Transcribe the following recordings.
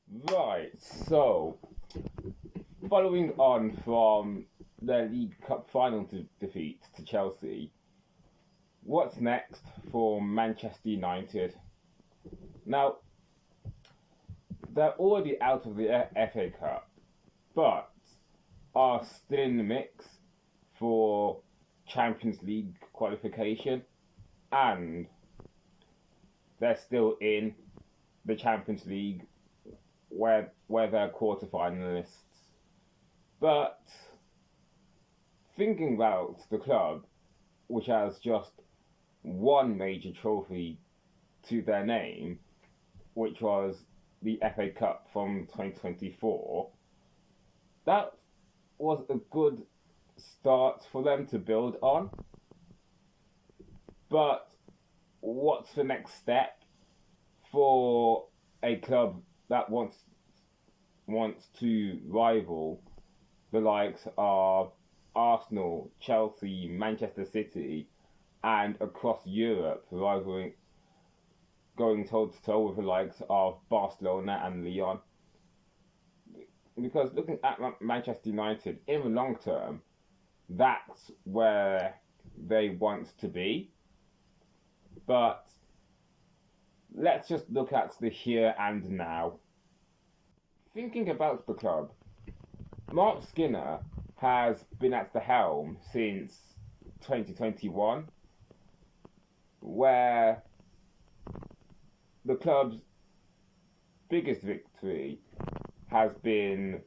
Right, so following on from their League Cup final defeat to Chelsea, what's next for Manchester United? Now, they're already out of the FA Cup, but are still in the mix for Champions League qualification, and they're still in the Champions League where they're quarterfinalists. But thinking about the club, which has just one major trophy to their name, which was the FA Cup from 2024, that was a good start for them to build on. But what's the next step for a club that wants to rival the likes of Arsenal, Chelsea, Manchester City, and across Europe, rivaling going toe to toe with the likes of Barcelona and Lyon? Because looking at Manchester United in the long term, that's where they want to be. But let's just look at the here and now. Thinking about the club, Marc Skinner has been at the helm since 2021, where the club's biggest victory has been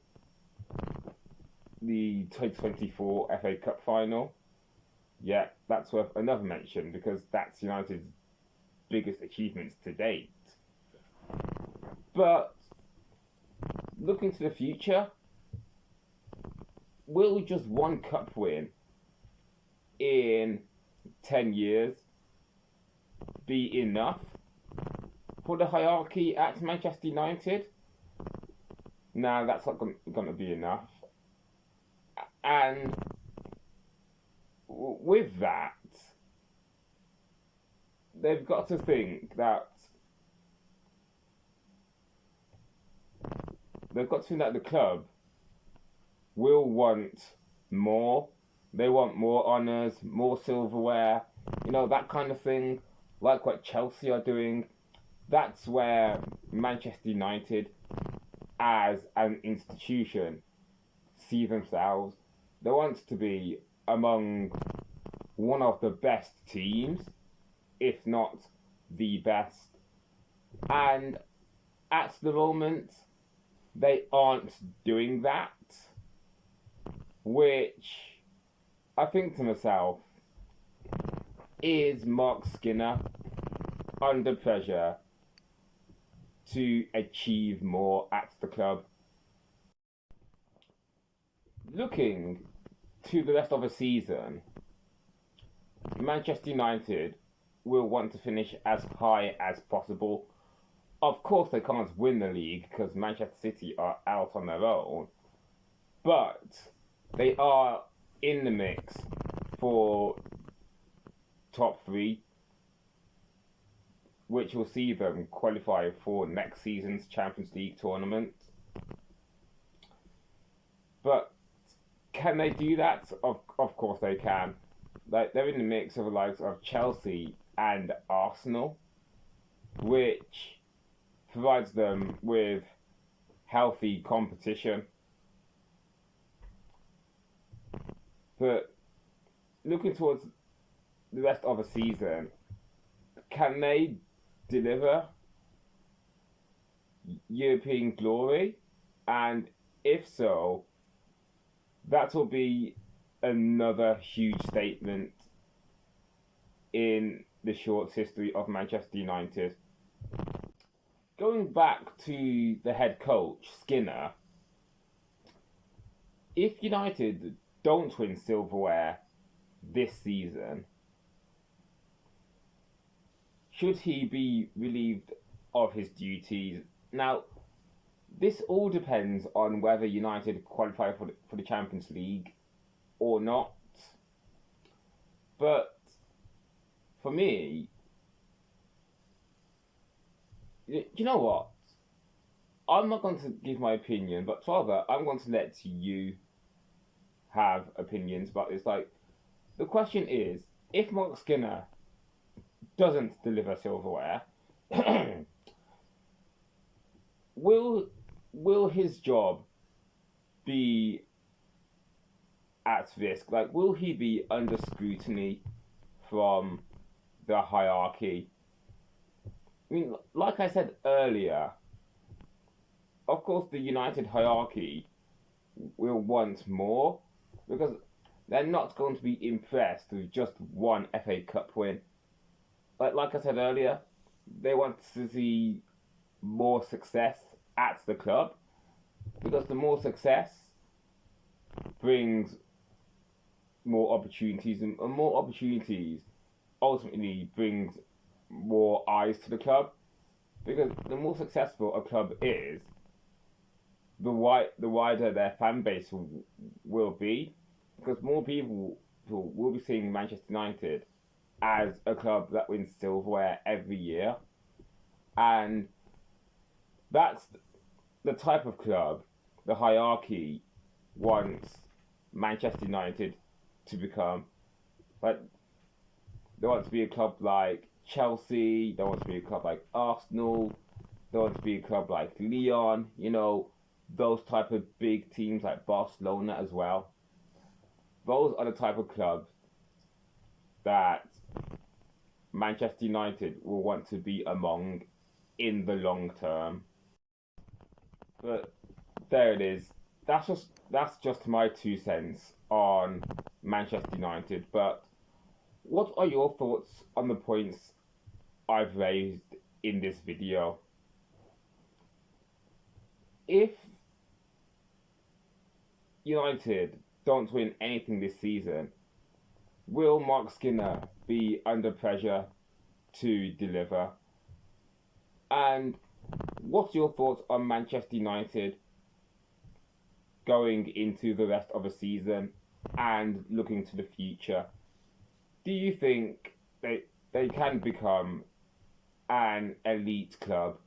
the 2024 FA Cup final. Yeah, that's worth another mention because that's United's biggest achievements to date. But looking to the future, will just one cup win in 10 years be enough for the hierarchy at Manchester United? No, that's not going to be enough. And with that, they've got to think that the club will want more. They want more honours, more silverware, that kind of thing, like what Chelsea are doing. That's where Manchester United, as an institution, see themselves. They want to be among one of the best teams, if not the best. And at the moment, they aren't doing that, which I think to myself, is Marc Skinner under pressure to achieve more at the club? Looking to the rest of the season, Manchester United will want to finish as high as possible. Of course, they can't win the league because Manchester City are out on their own, but they are in the mix for top three, which will see them qualify for next season's Champions League tournament. But can they do that? Of course they can. Like, they're in the mix of the likes of Chelsea and Arsenal, which provides them with healthy competition. But looking towards the rest of the season, can they deliver European glory? And if so, that will be another huge statement in the short history of Manchester United. Going back to the head coach, Skinner, if United don't win silverware this season, should he be relieved of his duties? Now, this all depends on whether United qualify for the Champions League or not. But for me, you know what? I'm not going to give my opinion, but rather I'm going to let you have opinions about this. Like, the question is, if Marc Skinner doesn't deliver silverware, will his job be at risk? Like, will he be under scrutiny from the hierarchy? I mean, like I said earlier, of course, the United hierarchy will want more because they're not going to be impressed with just one FA Cup win. Like I said earlier, they want to see more success at the club because the more success brings more opportunities, and more opportunities ultimately brings more eyes to the club. Because the more successful a club is, the wider their fan base will be, because more people will be seeing Manchester United as a club that wins silverware every year, and that's the type of club the hierarchy wants Manchester United to become. Like, they want to be a club like Chelsea, they want to be a club like Arsenal, they want to be a club like Lyon, those type of big teams like Barcelona as well. Those are the type of clubs that Manchester United will want to be among in the long term. But there it is. That's just my 2 cents on Manchester United. But what are your thoughts on the points I've raised in this video? If United don't win anything this season, will Marc Skinner be under pressure to deliver? And what's your thoughts on Manchester United going into the rest of the season and looking to the future? Do you think they can become an elite club